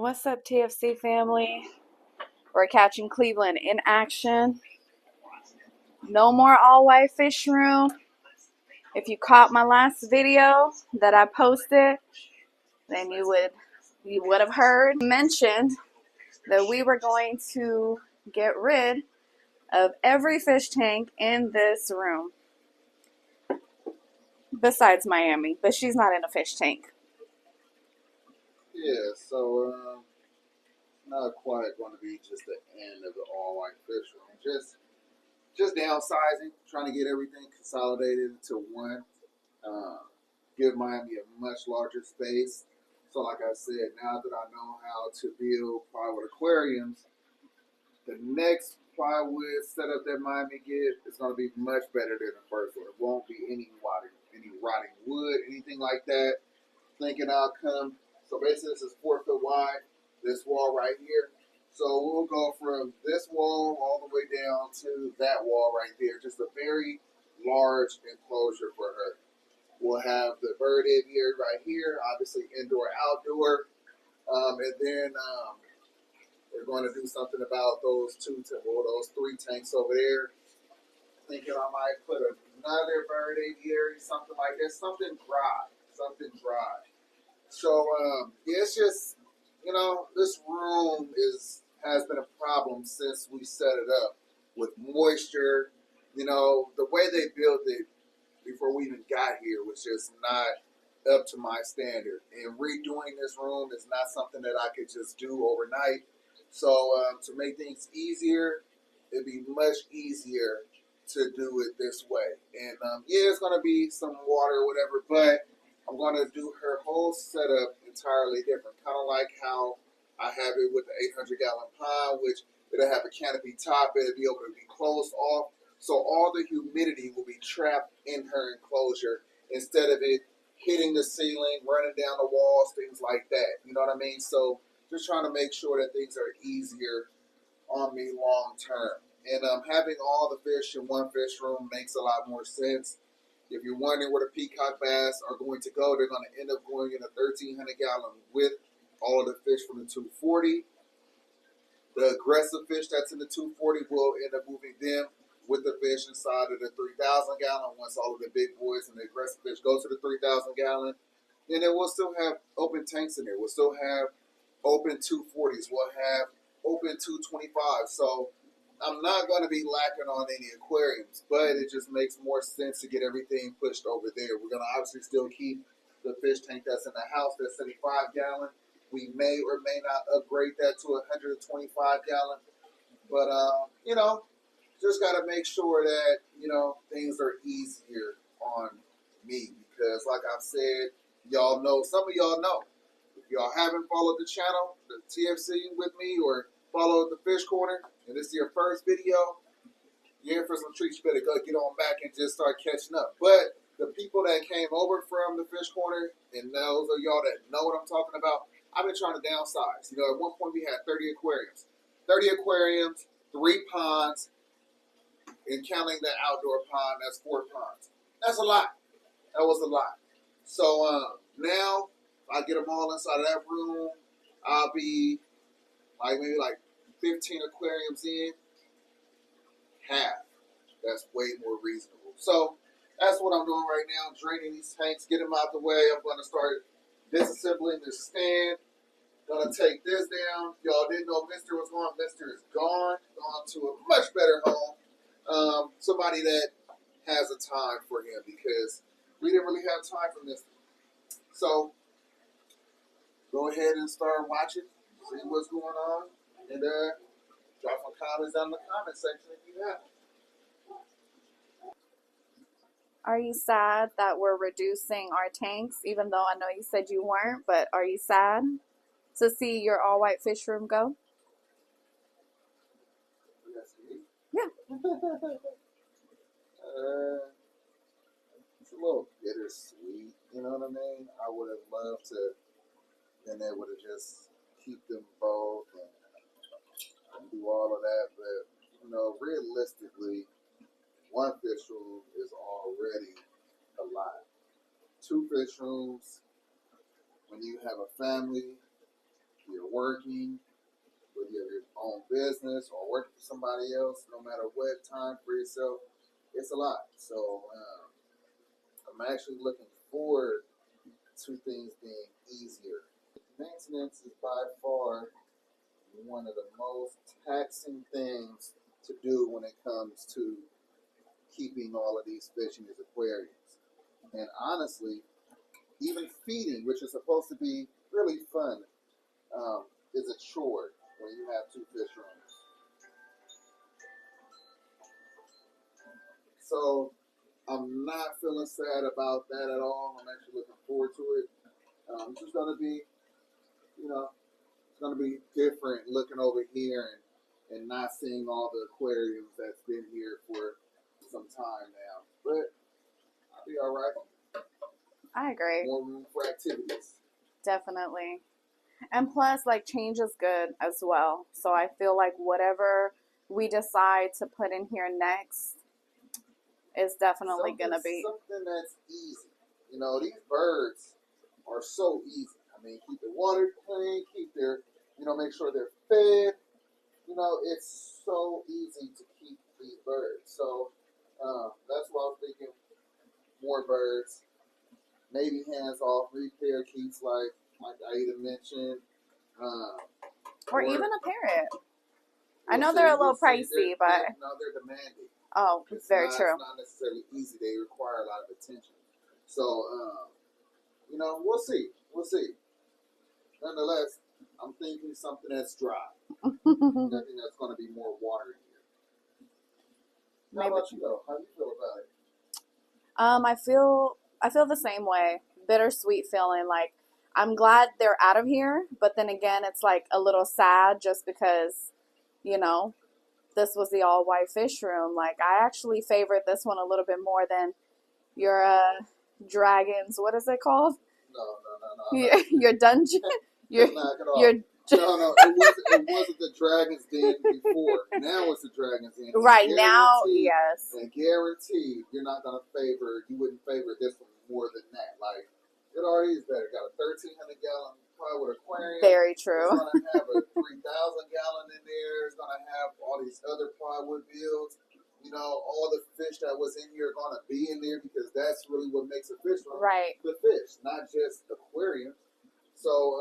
What's up, TFC family? We're catching Cleveland in action. No more all-white fish room. If you caught my last video that I posted, then you would have heard mentioned that we were going to get rid of every fish tank in this room. Besides Miami, but she's not in a fish tank. Yeah, so not quite going to be just the end of the all-white fish room. Just downsizing, trying to get everything consolidated into one. Give Miami a much larger space. So like I said, now that I know how to build plywood aquariums, the next plywood setup that Miami gets is going to be much better than the first one. It won't be any rotting wood, anything like that. Thinking I'll come. So basically this is 4 foot wide, this wall right here. So we'll go from this wall all the way down to that wall right there. Just a very large enclosure for her. We'll have the bird aviary right here, obviously indoor, outdoor. And then we're going to do something about those those 3 tanks over there. Thinking I might put another bird aviary, something like this, something dry. So yeah, it's just, this room has been a problem since we set it up with moisture. The way they built it before we even got here was just not up to my standard. And redoing this room is not something that I could just do overnight. So to make things easier, it'd be much easier to do it this way. And yeah, it's gonna be some water or whatever, but I'm going to do her whole setup entirely different. Kind of like how I have it with the 800-gallon pond, which it'll have a canopy top. It'll be able to be closed off. So all the humidity will be trapped in her enclosure instead of it hitting the ceiling, running down the walls, things like that. You know what I mean? So just trying to make sure that things are easier on me long term. And having all the fish in one fish room makes a lot more sense. If you're wondering where the peacock bass are going to go, they're going to end up going in a 1,300-gallon with all of the fish from the 240. The aggressive fish that's in the 240 will end up moving them with the fish inside of the 3,000-gallon once all of the big boys and the aggressive fish go to the 3,000-gallon. And then we'll still have open tanks in there. We'll still have open 240s. We'll have open 225s. So I'm not going to be lacking on any aquariums, but it just makes more sense to get everything pushed over there. We're going to obviously still keep the fish tank that's in the house, that's 75-gallon. We may or may not upgrade that to a 125-gallon, but just got to make sure that things are easier on me, because like I've said, y'all know, some of y'all know. If y'all haven't followed the channel, the TFC with me, or follow the Fish Corner, and this is your first video, you're in for some treats. You better go get on back and just start catching up. But the people that came over from the Fish Corner, and those of y'all that know what I'm talking about, I've been trying to downsize. At one point we had 30 aquariums. 30 aquariums, 3 ponds, and counting the outdoor pond, that's 4 ponds. That's a lot. That was a lot. So now, I get them all inside of that room, I'll be maybe 15 aquariums in, half. That's way more reasonable. So that's what I'm doing right now, draining these tanks, get them out the way. I'm going to start disassembling the stand. Going to take this down. Y'all didn't know Mr. was gone. Mr. is gone to a much better home. Somebody that has a time for him, because we didn't really have time for Mr. So go ahead and start watching, see what's going on, and drop some comments down in the comment section if you have. Are you sad that we're reducing our tanks, even though I know you said you weren't, but are you sad to see your all-white fish room go? Yeah. It's a little bittersweet, you know what I mean? I would have loved to been able to just keep them both and do all of that, but realistically, one fish room is already a lot. 2 fish rooms, when you have a family, you're working, whether you have your own business or working for somebody else, no matter what, time for yourself, it's a lot. So I'm actually looking forward to things being easier. Maintenance is by far one of the most taxing things to do when it comes to keeping all of these fish in these aquariums. And honestly, even feeding, which is supposed to be really fun, is a chore when you have two fish rooms. So I'm not feeling sad about that at all. I'm actually looking forward to it. It's just going to be, it's going to be different looking over here and not seeing all the aquariums that's been here for some time now. But I'll be all right. I agree. More room for activities. Definitely. And plus, like, change is good as well. So I feel like whatever we decide to put in here next is definitely going to be something that's easy. These birds are so easy. I mean, keep the water clean, keep their, make sure they're fed. It's so easy to keep these birds. So that's why I was thinking more birds. Maybe hands off, parakeets like Aida mentioned. or even a parrot. I know they're a little pricey, but no, they're demanding. Oh, it's very true. It's not necessarily easy. They require a lot of attention. So, we'll see. We'll see. Nonetheless, I'm thinking something that's dry. Nothing that's going to be more water in here. How about you, though? How do you feel about it? I feel the same way. Bittersweet feeling. Like, I'm glad they're out of here, but then again, it's like a little sad just because, this was the all white fish room. Like, I actually favored this one a little bit more than your dragons. What is it called? No. Your dungeon. Your No, it wasn't the Dragon's Den before. Now it's the Dragon's Den. Right now, yes. And guaranteed, you wouldn't favor this one more than that. Like, it already is better. Got a 1,300-gallon plywood aquarium. Very true. It's going to have a 3,000-gallon in there. It's going to have all these other plywood builds. All the fish that was in here are going to be in there because that's really what makes a fish room. Right. The fish, not just aquarium. So,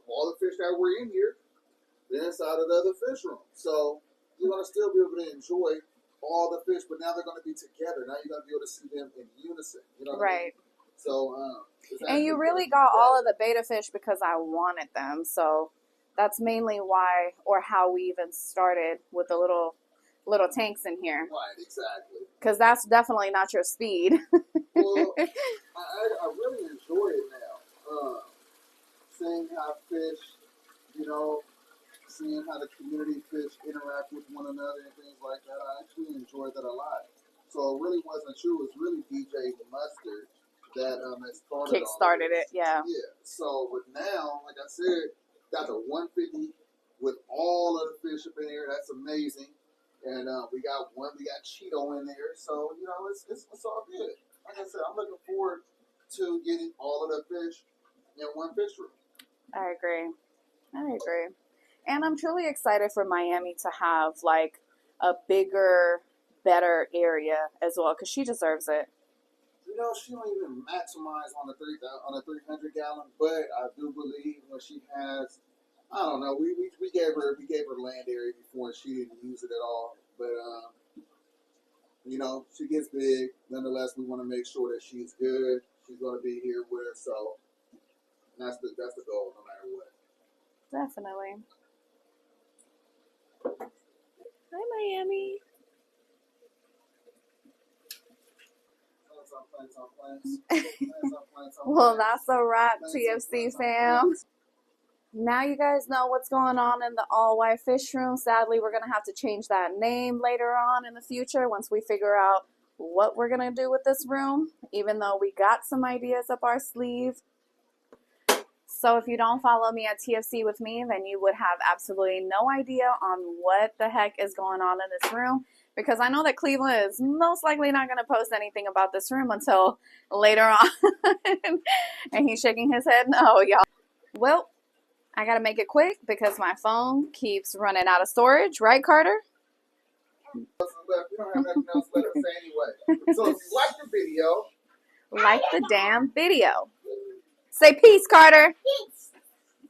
all the fish that were in here, they're inside of the other fish room. So you're going to still be able to enjoy all the fish, but now they're going to be together. Now you're going to be able to see them in unison. You know what I mean? So, and you really got all of the beta fish because I wanted them. So that's mainly why, or how we even started with the little tanks in here. Right, exactly. Because that's definitely not your speed. Well, I really enjoy it now. Seeing how fish, seeing how the community fish interact with one another and things like that. I actually enjoyed that a lot. So it really wasn't you. It was really DJ Mustard that kick-started it, yeah. Yeah. So, but now, like I said, got the 150 with all of the fish up in here. That's amazing. And we got Cheeto in there. So, it's all good. Like I said, I'm looking forward to getting all of the fish in one fish room. I agree. And I'm truly excited for Miami to have like a bigger, better area as well, because she deserves it. She don't even maximize on a 300-gallon, but I do believe when she has, I don't know, we gave her land area before and she didn't use it at all. But she gets big. Nonetheless, we want to make sure that she's good. She's going to be here with us, so that's the goal, no matter what. Definitely. Hi, Miami. Well, that's a wrap, TFC fam. Now you guys know what's going on in the all-white fish room. Sadly, we're going to have to change that name later on in the future once we figure out what we're going to do with this room, even though we got some ideas up our sleeve. So if you don't follow me at TFC with me, then you would have absolutely no idea on what the heck is going on in this room. Because I know that Cleveland is most likely not going to post anything about this room until later on. And he's shaking his head no, y'all. Well, I gotta make it quick because my phone keeps running out of storage, right, Carter? We don't have nothing else left to say anyway. So if you like the video, like the damn video. Say peace, Carter. Peace.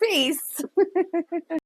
Peace.